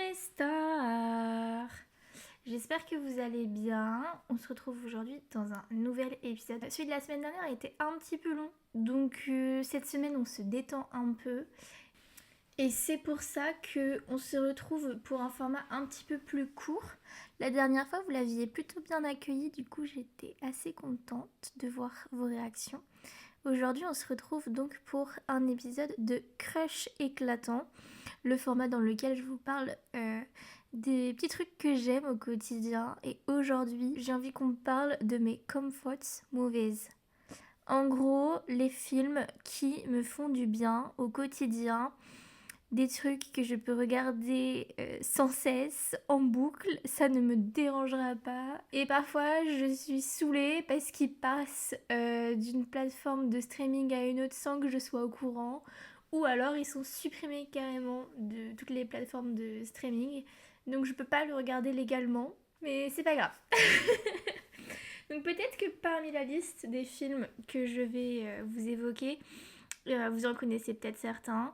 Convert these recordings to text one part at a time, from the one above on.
mes stars! J'espère que vous allez bien. On se retrouve aujourd'hui dans un nouvel épisode. Celui de la semaine dernière était un petit peu long, donc cette semaine on se détend un peu. Et c'est pour ça qu'on se retrouve pour un format un petit peu plus court. La dernière fois, vous l'aviez plutôt bien accueilli, du coup j'étais assez contente de voir vos réactions. Aujourd'hui, on se retrouve donc pour un épisode de Crush éclatant, le format dans lequel je vous parle des petits trucs que j'aime au quotidien. Et aujourd'hui, j'ai envie qu'on parle de mes comfort movies. En gros, les films qui me font du bien au quotidien, des trucs que je peux regarder sans cesse, en boucle, ça ne me dérangera pas. Et parfois, je suis saoulée parce qu'ils passent d'une plateforme de streaming à une autre sans que je sois au courant. Ou alors, ils sont supprimés carrément de toutes les plateformes de streaming. Donc, je peux pas le regarder légalement. Mais c'est pas grave. Donc, peut-être que parmi la liste des films que je vais vous évoquer, vous en connaissez peut-être certains,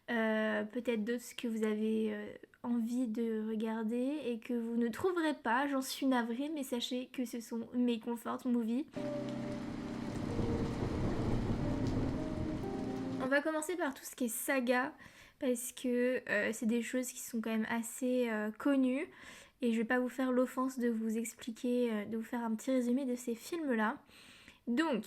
peut-être d'autres que vous avez envie de regarder et que vous ne trouverez pas, j'en suis navrée, mais sachez que ce sont mes comfort movies. On va commencer par tout ce qui est saga, parce que c'est des choses qui sont quand même assez connues, et je vais pas vous faire l'offense de vous expliquer, de vous faire un petit résumé de ces films-là. Donc,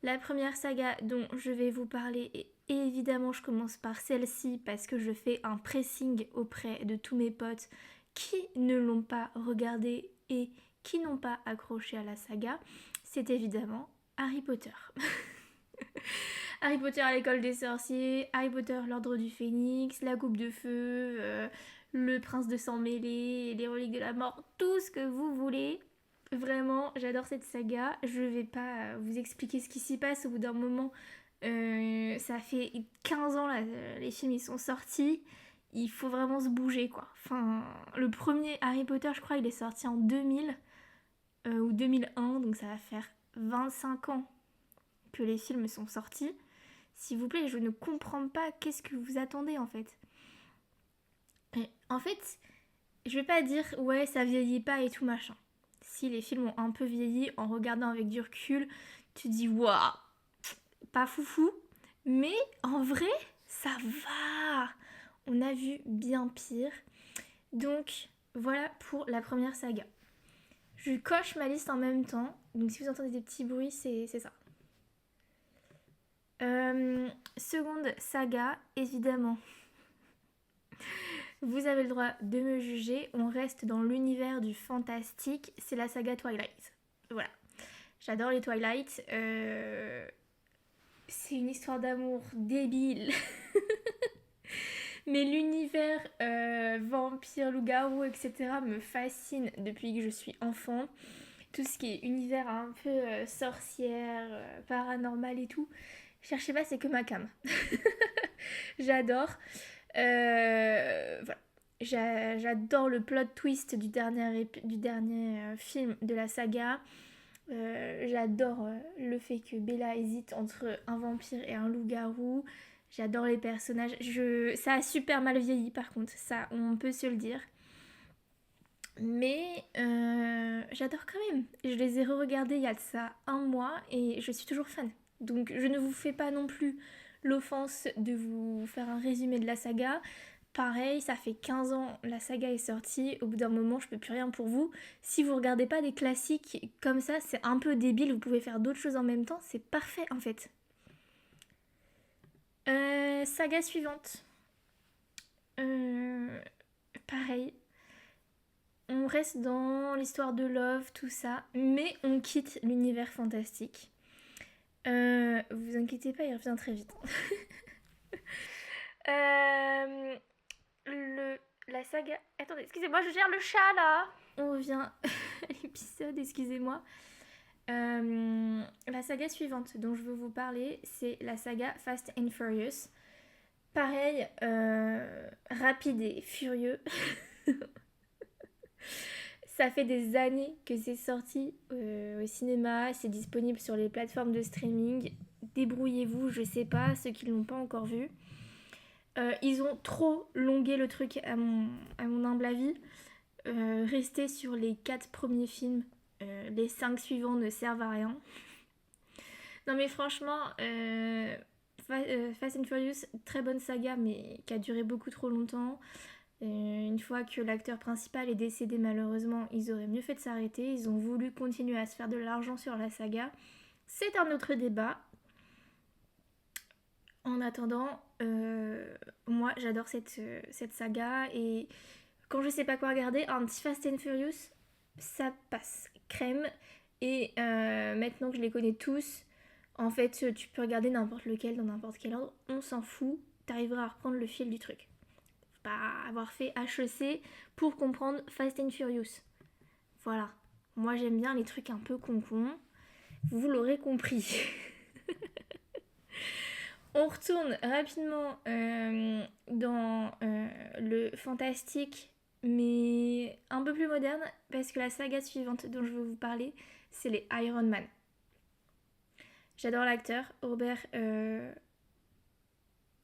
la première saga dont je vais vous parler, et évidemment je commence par celle-ci parce que je fais un pressing auprès de tous mes potes qui ne l'ont pas regardée et qui n'ont pas accroché à la saga, c'est évidemment Harry Potter. Harry Potter à l'école des sorciers, Harry Potter l'ordre du phénix, la coupe de feu, le prince de sang mêlé, les reliques de la mort, tout ce que vous voulez. Vraiment, j'adore cette saga. Je vais pas vous expliquer ce qui s'y passe au bout d'un moment. Ça fait 15 ans là, les films ils sont sortis. Il faut vraiment se bouger quoi. Enfin, le premier Harry Potter, je crois, il est sorti en 2000 ou 2001, donc ça va faire 25 ans que les films sont sortis. S'il vous plaît, je ne comprends pas qu'est-ce que vous attendez en fait. Et en fait, je vais pas dire ouais, ça vieillit pas et tout machin. Si les films ont un peu vieilli en regardant avec du recul, tu dis waouh, pas foufou, mais en vrai, ça va. On a vu bien pire. Donc voilà pour la première saga. Je coche ma liste en même temps, donc si vous entendez des petits bruits, c'est ça. Seconde saga, évidemment. Vous avez le droit de me juger, on reste dans l'univers du fantastique, c'est la saga Twilight. Voilà. J'adore les Twilight. C'est une histoire d'amour débile. Mais l'univers vampire, loup-garou, etc. me fascine depuis que je suis enfant. Tout ce qui est univers un peu sorcière, paranormal et tout. Cherchez pas, c'est que ma cam. J'adore. Voilà. J'adore le plot twist du dernier film de la saga. J'adore le fait que Bella hésite entre un vampire et un loup-garou. J'adore les personnages. Ça a super mal vieilli par contre, ça on peut se le dire. Mais j'adore quand même. Je les ai re-regardés il y a de ça un mois et je suis toujours fan. Donc je ne vous fais pas non plus l'offense de vous faire un résumé de la saga. Pareil, ça fait 15 ans, la saga est sortie, au bout d'un moment je peux plus rien pour vous. Si vous regardez pas des classiques comme ça, c'est un peu débile, vous pouvez faire d'autres choses en même temps, c'est parfait en fait. Saga suivante. Pareil, on reste dans l'histoire de love, tout ça, mais on quitte l'univers fantastique. Vous inquiétez pas, il revient très vite. euh, la saga... Attendez, excusez-moi, je gère le chat là. On revient à l'épisode, excusez-moi. La saga suivante dont je veux vous parler, c'est la saga Fast and Furious. Pareil, rapide et furieux. Ça fait des années que c'est sorti au cinéma, c'est disponible sur les plateformes de streaming. Débrouillez-vous, je sais pas, ceux qui ne l'ont pas encore vu. Ils ont trop longué le truc à mon humble avis. Rester sur les 4 premiers films, les 5 suivants ne servent à rien. Non mais franchement, Fast and Furious, très bonne saga mais qui a duré beaucoup trop longtemps. Une fois que l'acteur principal est décédé malheureusement, ils auraient mieux fait de s'arrêter. Ils ont voulu continuer à se faire de l'argent sur la saga. C'est un autre débat. En attendant, moi j'adore cette saga et quand je sais pas quoi regarder, un petit Fast and Furious, ça passe crème. Et maintenant que je les connais tous, en fait tu peux regarder n'importe lequel dans n'importe quel ordre, on s'en fout, t'arriveras à reprendre le fil du truc. Faut pas avoir fait HEC pour comprendre Fast and Furious. Voilà. Moi j'aime bien les trucs un peu con-con. Vous l'aurez compris. On retourne rapidement dans le fantastique, mais un peu plus moderne, parce que la saga suivante dont je veux vous parler, c'est les Iron Man. J'adore l'acteur, Robert...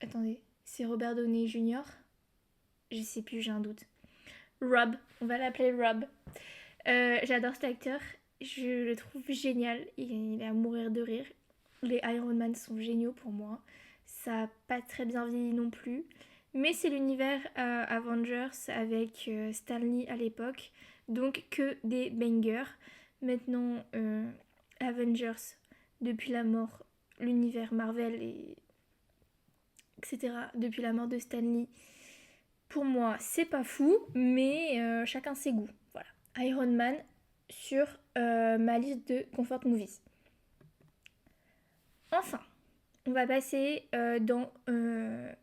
Attendez, c'est Robert Downey Jr. Je sais plus, j'ai un doute. Rob, on va l'appeler Rob. J'adore cet acteur, je le trouve génial, il est à mourir de rire. Les Iron Man sont géniaux pour moi. Ça n'a pas très bien vieilli non plus. Mais c'est l'univers Avengers avec Stan Lee à l'époque. Donc que des bangers. Maintenant, Avengers, depuis la mort, l'univers Marvel, etc. Depuis la mort de Stan Lee, pour moi, c'est pas fou, mais chacun ses goûts. Voilà. Iron Man sur ma liste de Comfort Movies. Enfin, on va passer dans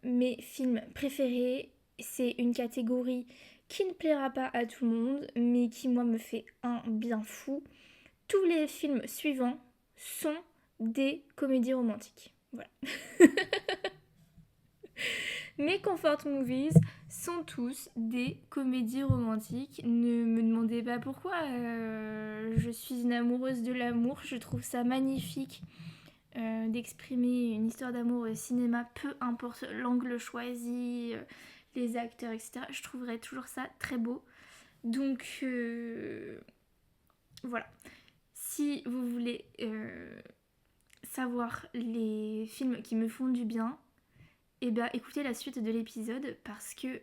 mes films préférés. C'est une catégorie qui ne plaira pas à tout le monde, mais qui, moi, me fait un bien fou. Tous les films suivants sont des comédies romantiques. Voilà. Mes comfort movies sont tous des comédies romantiques. Ne me demandez pas pourquoi. Je suis une amoureuse de l'amour. Je trouve ça magnifique. D'exprimer une histoire d'amour au cinéma, peu importe l'angle choisi, les acteurs, etc. Je trouverais toujours ça très beau. Donc voilà. Si vous voulez savoir les films qui me font du bien, eh bien écoutez la suite de l'épisode parce que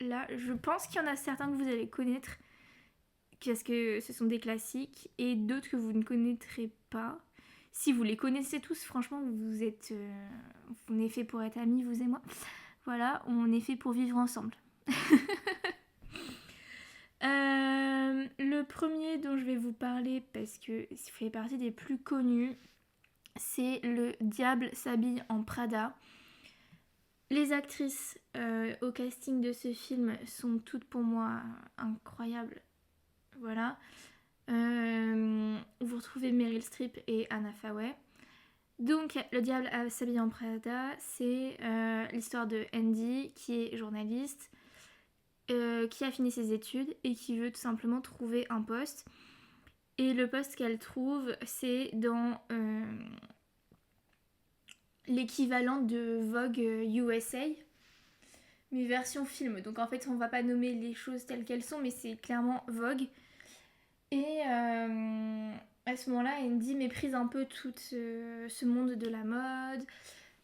là, je pense qu'il y en a certains que vous allez connaître parce que ce sont des classiques et d'autres que vous ne connaîtrez pas. Si vous les connaissez tous, franchement, vous êtes... on est fait pour être amis, vous et moi. Voilà, on est fait pour vivre ensemble. Le premier dont je vais vous parler, parce que il fait partie des plus connus, c'est Le Diable s'habille en Prada. Les actrices au casting de ce film sont toutes pour moi incroyables. Voilà. Vous retrouvez Meryl Streep et Anna Faouet. Donc, Le Diable s'habille en Prada, c'est l'histoire de Andy, qui est journaliste, qui a fini ses études et qui veut tout simplement trouver un poste. Et le poste qu'elle trouve, c'est dans l'équivalent de Vogue USA, mais version film. Donc en fait, on va pas nommer les choses telles qu'elles sont, mais c'est clairement Vogue. Et à ce moment-là, Andy méprise un peu tout ce monde de la mode.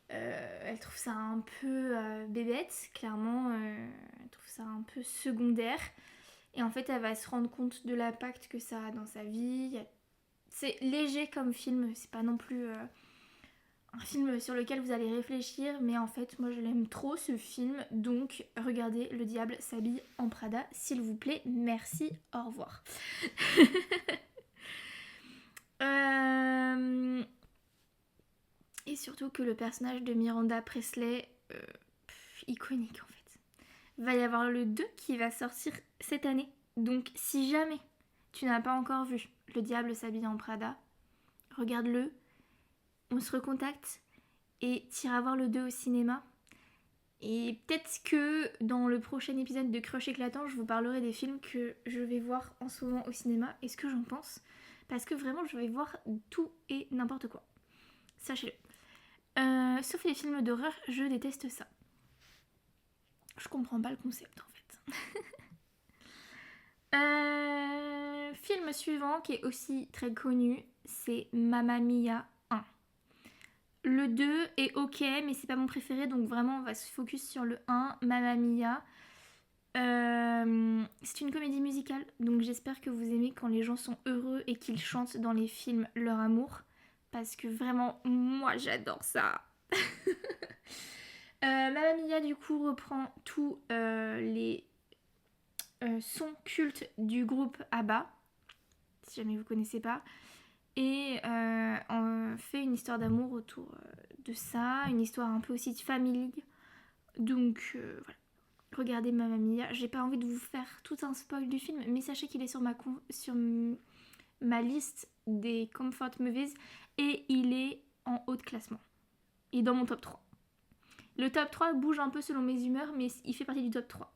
Elle trouve ça un peu bébête, clairement. Elle trouve ça un peu secondaire. Et en fait, elle va se rendre compte de l'impact que ça a dans sa vie. C'est léger comme film, c'est pas non plus un film sur lequel vous allez réfléchir, mais en fait, moi je l'aime trop ce film. Donc, regardez Le Diable s'habille en Prada, s'il vous plaît. Merci, au revoir. Et surtout que le personnage de Miranda Presley, iconique en fait. Va y avoir le 2 qui va sortir cette année. Donc si jamais tu n'as pas encore vu Le Diable s'habille en Prada, regarde-le, on se recontacte et t'iras voir le 2 au cinéma. Et peut-être que dans le prochain épisode de Crush éclatant, je vous parlerai des films que je vais voir en ce moment au cinéma et ce que j'en pense. Parce que vraiment, je vais voir tout et n'importe quoi. Sachez-le. Sauf les films d'horreur, je déteste ça. Je comprends pas le concept en fait. Film suivant qui est aussi très connu, c'est Mamma Mia 1. Le 2 est ok, mais c'est pas mon préféré, donc vraiment on va se focus sur le 1, Mamma Mia. C'est une comédie musicale, donc j'espère que vous aimez quand les gens sont heureux et qu'ils chantent dans les films leur amour, parce que vraiment, moi j'adore ça. Mamma Mia du coup reprend tous les sons cultes du groupe ABBA, si jamais vous connaissez pas, et on fait une histoire d'amour autour de ça, une histoire un peu aussi de famille, donc voilà. Regardez Mamma Mia. J'ai pas envie de vous faire tout un spoil du film, mais sachez qu'il est sur ma liste des comfort movies et il est en haut de classement. Il est dans mon top 3. Le top 3 bouge un peu selon mes humeurs, mais il fait partie du top 3.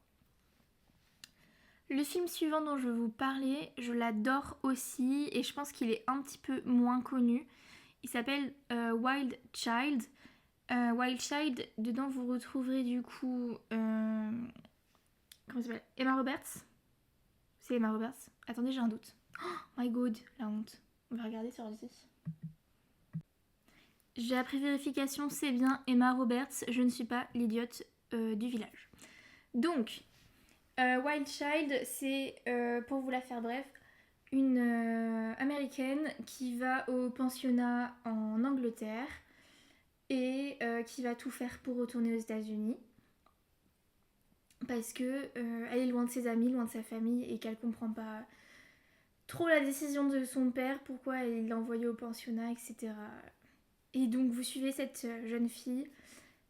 Le film suivant dont je vais vous parler, je l'adore aussi et je pense qu'il est un petit peu moins connu. Il s'appelle Wild Child. Wild Child, dedans vous retrouverez du coup... comment ça s'appelle, Emma Roberts. C'est Emma Roberts. Attendez, j'ai un doute. Oh my god, la honte. On va regarder sur ici. J'ai appris vérification, c'est bien Emma Roberts. Je ne suis pas l'idiote du village. Donc, Wild Child, c'est, pour vous la faire bref, une américaine qui va au pensionnat en Angleterre et qui va tout faire pour retourner aux États-Unis. Parce que elle est loin de ses amis, loin de sa famille et qu'elle comprend pas trop la décision de son père, pourquoi il l'a envoyée au pensionnat, etc. Et donc vous suivez cette jeune fille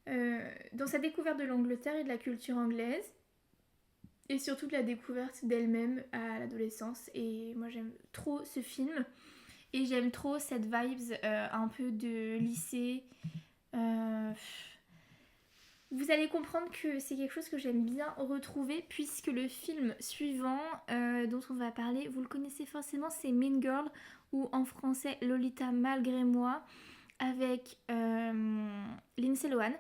dans sa découverte de l'Angleterre et de la culture anglaise et surtout de la découverte d'elle-même à l'adolescence. Et moi j'aime trop ce film et j'aime trop cette vibes un peu de lycée. Vous allez comprendre que c'est quelque chose que j'aime bien retrouver puisque le film suivant dont on va parler, vous le connaissez forcément, c'est Mean Girl ou en français Lolita malgré moi avec Lindsay Lohan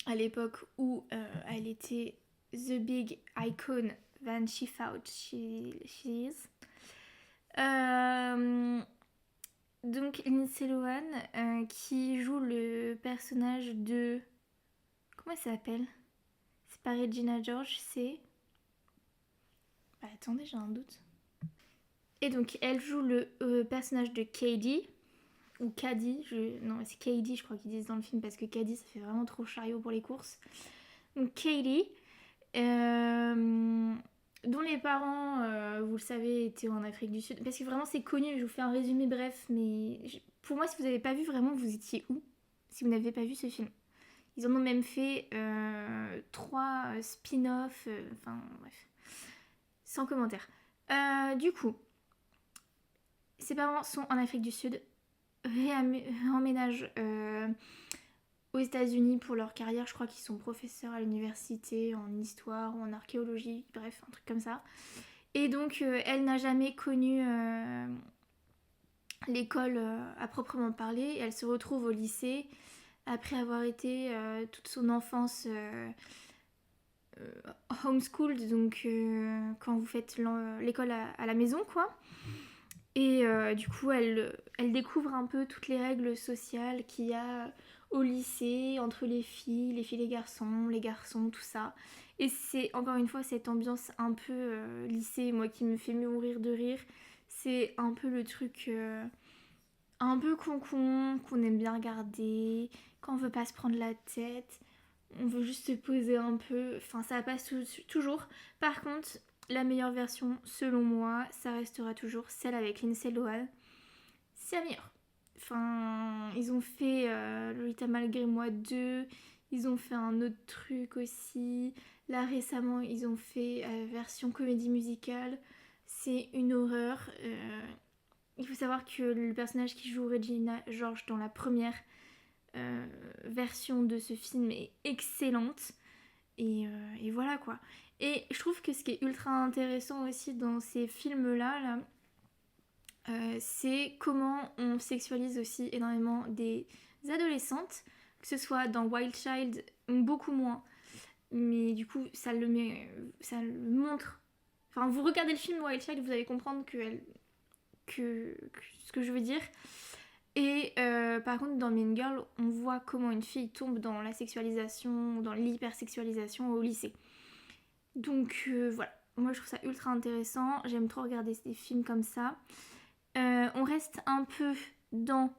à l'époque où elle était the big icon than she thought she is. Donc Lindsay Lohan qui joue le personnage de... Comment elle s'appelle? C'est pas Regina George, c'est... Bah, attendez, j'ai un doute. Et donc, elle joue le personnage de Katie, ou Caddy, non, c'est Katie, je crois qu'ils disent dans le film, parce que Caddy, ça fait vraiment trop chariot pour les courses. Donc, Katie, dont les parents, vous le savez, étaient en Afrique du Sud. Parce que vraiment, c'est connu, je vous fais un résumé bref, mais pour moi, si vous n'avez pas vu, vraiment, vous étiez où si vous n'avez pas vu ce film? Ils en ont même fait 3 spin-offs, enfin bref, sans commentaire. Du coup, ses parents sont en Afrique du Sud, emménagent aux États-Unis pour leur carrière. Je crois qu'ils sont professeurs à l'université en histoire ou en archéologie, bref, un truc comme ça. Et donc, elle n'a jamais connu l'école à proprement parler. Et elle se retrouve au lycée après avoir été toute son enfance homeschooled, donc quand vous faites l'école à la maison, quoi. Et du coup, elle découvre un peu toutes les règles sociales qu'il y a au lycée, entre les filles, les garçons, tout ça. Et c'est encore une fois cette ambiance un peu lycée, moi qui me fait mourir de rire. C'est un peu le truc un peu con qu'on aime bien regarder, quand on veut pas se prendre la tête, on veut juste se poser un peu, enfin ça passe toujours. Par contre, la meilleure version selon moi, ça restera toujours celle avec Lindsay Lohan. C'est la meilleure. Enfin, ils ont fait Lolita malgré moi 2, ils ont fait un autre truc aussi. Là récemment, ils ont fait version comédie musicale. C'est une horreur. Il faut savoir que le personnage qui joue Regina George dans la première version de ce film est excellente. Et voilà quoi. Et je trouve que ce qui est ultra intéressant aussi dans ces films-là, c'est comment on sexualise aussi énormément des adolescentes, que ce soit dans Wild Child, beaucoup moins. mais du coup ça le montre. Enfin, vous regardez le film Wild Child, vous allez comprendre que ce que je veux dire. Et par contre, dans Mean Girl, on voit comment une fille tombe dans la sexualisation, dans l'hypersexualisation au lycée. Donc voilà, moi je trouve ça ultra intéressant, j'aime trop regarder des films comme ça. On reste un peu dans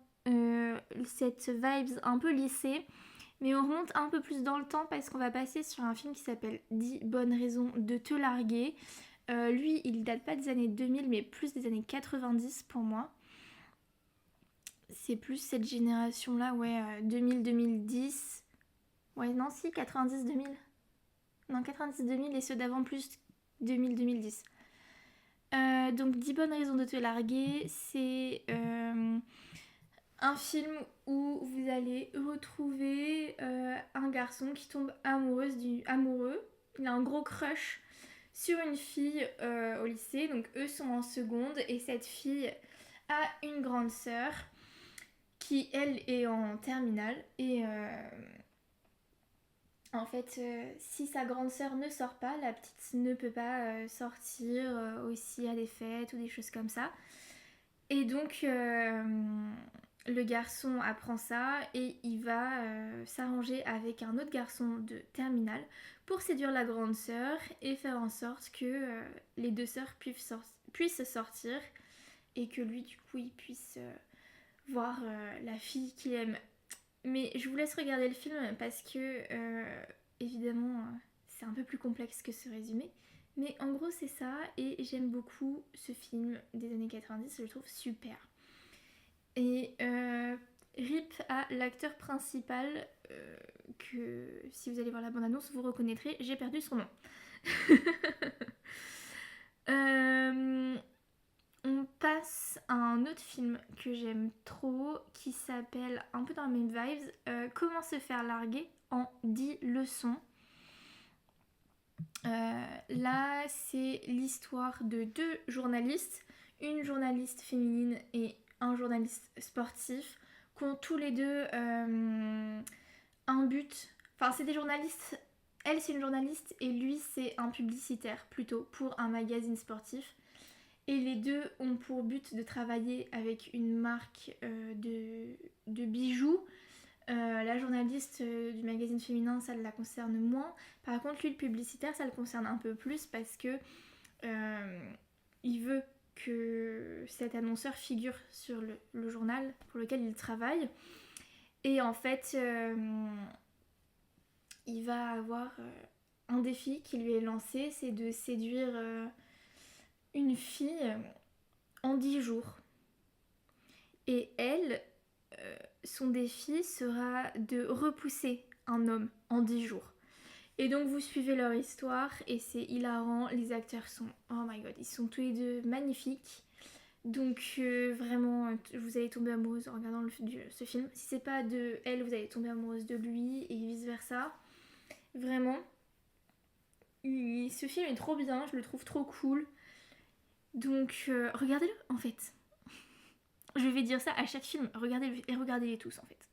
cette vibes un peu lycée, mais on remonte un peu plus dans le temps parce qu'on va passer sur un film qui s'appelle 10 bonnes raisons de te larguer. Lui, il date pas des années 2000, mais plus des années 90 pour moi. C'est plus cette génération-là, ouais, 2000-2010. Ouais, non, si, 90-2000. Non, 90-2000 et ceux d'avant plus 2000-2010. Donc 10 bonnes raisons de te larguer, c'est un film où vous allez retrouver un garçon qui tombe amoureux. Il a un gros crush sur une fille au lycée, donc eux sont en seconde et cette fille a une grande sœur qui elle est en terminale et en fait si sa grande sœur ne sort pas, la petite ne peut pas sortir aussi à des fêtes ou des choses comme ça. Et donc le garçon apprend ça et il va s'arranger avec un autre garçon de terminale pour séduire la grande sœur et faire en sorte que les deux sœurs puissent sortir et que lui du coup il puisse voir la fille qu'il aime. Mais je vous laisse regarder le film parce que évidemment c'est un peu plus complexe que ce résumé. Mais en gros c'est ça et j'aime beaucoup ce film des années 90, je le trouve super. Et RIP à l'acteur principal que si vous allez voir la bande-annonce vous reconnaîtrez, j'ai perdu son nom. On passe à un autre film que j'aime trop qui s'appelle un peu dans la même vibes, Comment se faire larguer en 10 leçons. Là c'est l'histoire de deux journalistes, une journaliste féminine et un journaliste sportif qui ont tous les deux un but. Enfin c'est des journalistes, elle c'est une journaliste et lui c'est un publicitaire plutôt pour un magazine sportif. Et les deux ont pour but de travailler avec une marque de bijoux. La journaliste du magazine féminin, ça la concerne moins. Par contre, lui, le publicitaire, ça le concerne un peu plus parce que il veut que cet annonceur figure sur le journal pour lequel il travaille. Et en fait, il va avoir un défi qui lui est lancé, c'est de séduire une fille en 10 jours. Et elle, son défi sera de repousser un homme en 10 jours. Et donc vous suivez leur histoire et c'est hilarant, les acteurs sont, oh my god, ils sont tous les deux magnifiques. Donc vraiment, vous allez tomber amoureuse en regardant ce film. Si c'est pas de elle, vous allez tomber amoureuse de lui et vice versa. Vraiment, ce film est trop bien, je le trouve trop cool. Donc regardez-le en fait. Je vais dire ça à chaque film, regardez-le et regardez-les tous en fait.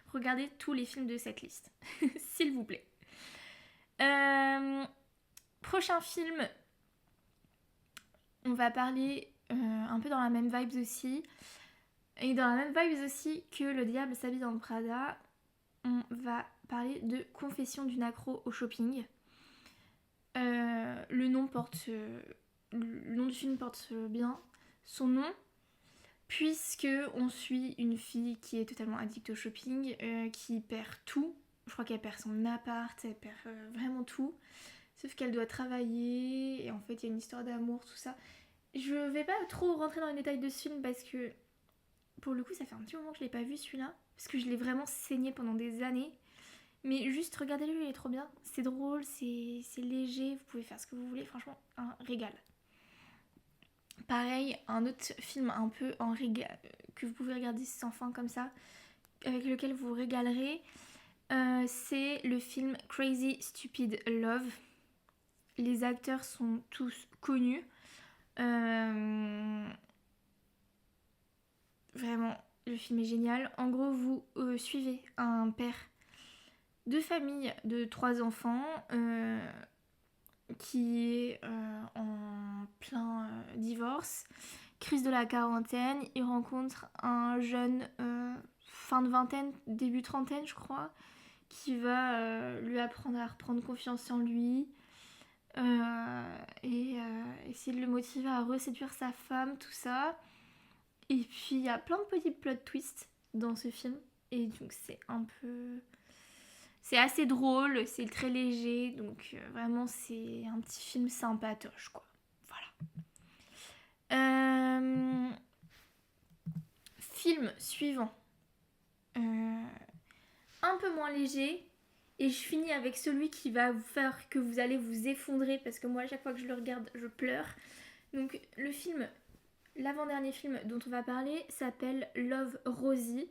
Regardez tous les films de cette liste, s'il vous plaît. Prochain film, on va parler un peu dans la même vibe aussi. Et dans la même vibe aussi que Le Diable s'habille dans le Prada, on va parler de Confession d'une accro au shopping. Le nom du film porte bien son nom, puisque on suit une fille qui est totalement addicte au shopping, qui perd tout. Je crois qu'elle perd son appart, elle perd vraiment tout. Sauf qu'elle doit travailler, et en fait il y a une histoire d'amour, tout ça. Je vais pas trop rentrer dans les détails de ce film parce que pour le coup ça fait un petit moment que je l'ai pas vu celui-là. Parce que je l'ai vraiment saigné pendant des années. Mais juste regardez-le, il est trop bien. C'est drôle, c'est léger, vous pouvez faire ce que vous voulez, franchement un régal. Pareil, un autre film un peu en régal que vous pouvez regarder sans fin comme ça, avec lequel vous régalerez, c'est le film Crazy Stupid Love. Les acteurs sont tous connus. Vraiment, le film est génial. En gros, vous suivez un père deux familles de 3 enfants qui est en plein divorce, crise de la quarantaine. Il rencontre un jeune fin de vingtaine, début trentaine je crois, qui va lui apprendre à reprendre confiance en lui et essayer de le motiver à reséduire sa femme, tout ça. Et puis il y a plein de petits plot twists dans ce film. Et donc c'est un peu... C'est assez drôle, c'est très léger, donc vraiment c'est un petit film sympatoche quoi. Voilà. Film suivant. Un peu moins léger. Et je finis avec celui qui va vous faire que vous allez vous effondrer parce que moi à chaque fois que je le regarde je pleure. Donc le film, l'avant-dernier film dont on va parler s'appelle Love Rosie.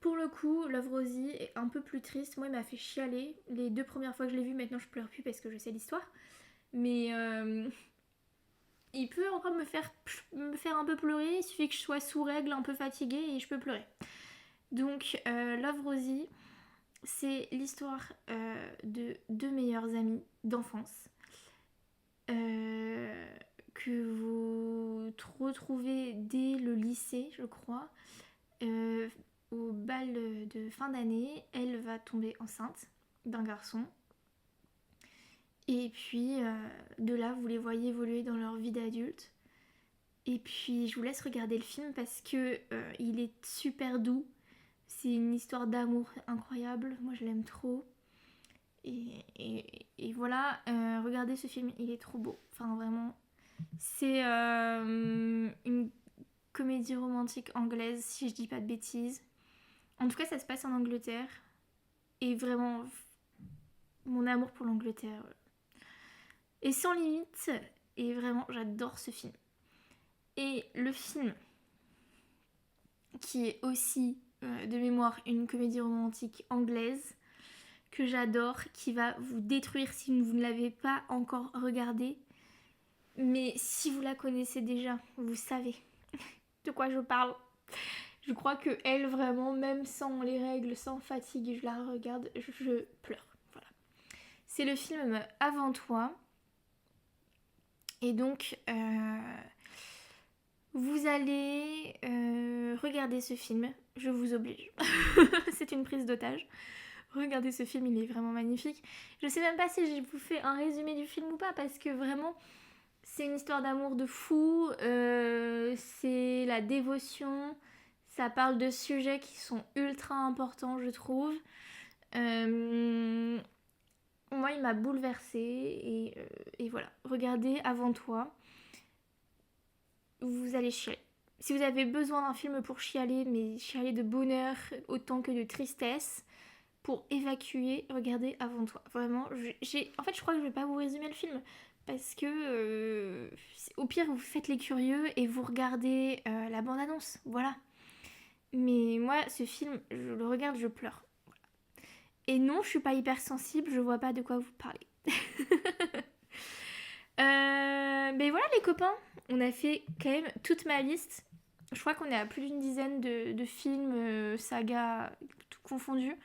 Pour le coup, Love Rosie est un peu plus triste. Moi, il m'a fait chialer. Les 2 premières fois que je l'ai vu, maintenant je pleure plus parce que je sais l'histoire. Mais il peut encore me faire un peu pleurer. Il suffit que je sois sous règle, un peu fatiguée et je peux pleurer. Donc, Love Rosie, c'est l'histoire de 2 meilleurs amis d'enfance que vous retrouvez dès le lycée, je crois. Au bal de fin d'année, elle va tomber enceinte d'un garçon. Et puis, de là, vous les voyez évoluer dans leur vie d'adulte. Et puis, je vous laisse regarder le film parce que il est super doux. C'est une histoire d'amour incroyable. Moi, je l'aime trop. Et voilà, regardez ce film, il est trop beau. Enfin, vraiment. C'est une comédie romantique anglaise, si je dis pas de bêtises. En tout cas, ça se passe en Angleterre. Et vraiment, mon amour pour l'Angleterre est sans limite. Et vraiment, j'adore ce film. Et le film, qui est aussi de mémoire une comédie romantique anglaise, que j'adore, qui va vous détruire si vous ne l'avez pas encore regardée. Mais si vous la connaissez déjà, vous savez de quoi je parle. Je crois que elle, vraiment, même sans les règles, sans fatigue, je la regarde, je pleure. Voilà. C'est le film Avant toi. Et donc, vous allez regarder ce film. Je vous oblige. C'est une prise d'otage. Regardez ce film, il est vraiment magnifique. Je sais même pas si je vous fais un résumé du film ou pas, parce que vraiment, c'est une histoire d'amour de fou. C'est la dévotion. Ça parle de sujets qui sont ultra importants, je trouve. Moi, il m'a bouleversée. Et voilà. Regardez Avant toi. Vous allez chialer. Si vous avez besoin d'un film pour chialer, mais chialer de bonheur autant que de tristesse, pour évacuer, regardez Avant toi. Vraiment, en fait, je crois que je vais pas vous résumer le film. Parce que, au pire, vous faites les curieux et vous regardez la bande-annonce. Voilà. Mais moi, ce film, je le regarde, je pleure. Et non, je suis pas hypersensible, je vois pas de quoi vous parlez. Mais voilà les copains, on a fait quand même toute ma liste. Je crois qu'on est à plus d'une dizaine de films, sagas, tout confondu.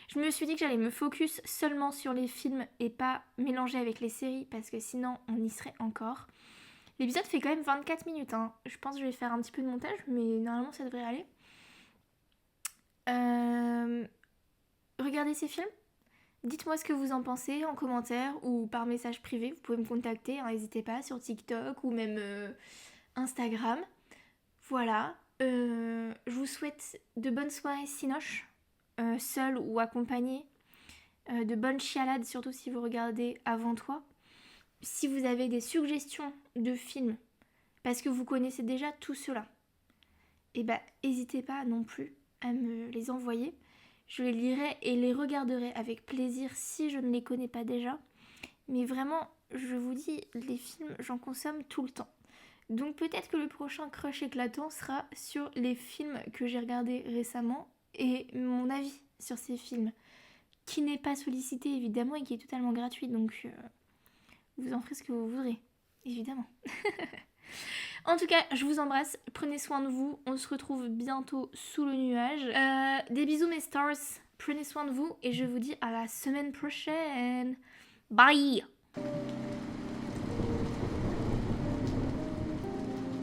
Je me suis dit que j'allais me focus seulement sur les films et pas mélanger avec les séries parce que sinon on y serait encore. L'épisode fait quand même 24 minutes. Hein. Je pense que je vais faire un petit peu de montage, mais normalement ça devrait aller. Regardez ces films. Dites-moi ce que vous en pensez en commentaire ou par message privé. Vous pouvez me contacter, hein, n'hésitez pas, sur TikTok ou même Instagram. Voilà. Je vous souhaite de bonnes soirées cinoches, seul ou accompagné. De bonnes chialades, surtout si vous regardez Avant toi. Si vous avez des suggestions de films, parce que vous connaissez déjà tout cela, et bah n'hésitez pas non plus à me les envoyer. Je les lirai et les regarderai avec plaisir si je ne les connais pas déjà. Mais vraiment, je vous dis, les films, j'en consomme tout le temps. Donc peut-être que le prochain crush éclatant sera sur les films que j'ai regardés récemment et mon avis sur ces films, qui n'est pas sollicité évidemment et qui est totalement gratuit. Donc vous en ferez ce que vous voudrez, évidemment. En tout cas, je vous embrasse, prenez soin de vous, on se retrouve bientôt sous le nuage. Des bisous mes stars, Prenez soin de vous et je vous dis à la semaine prochaine. Bye!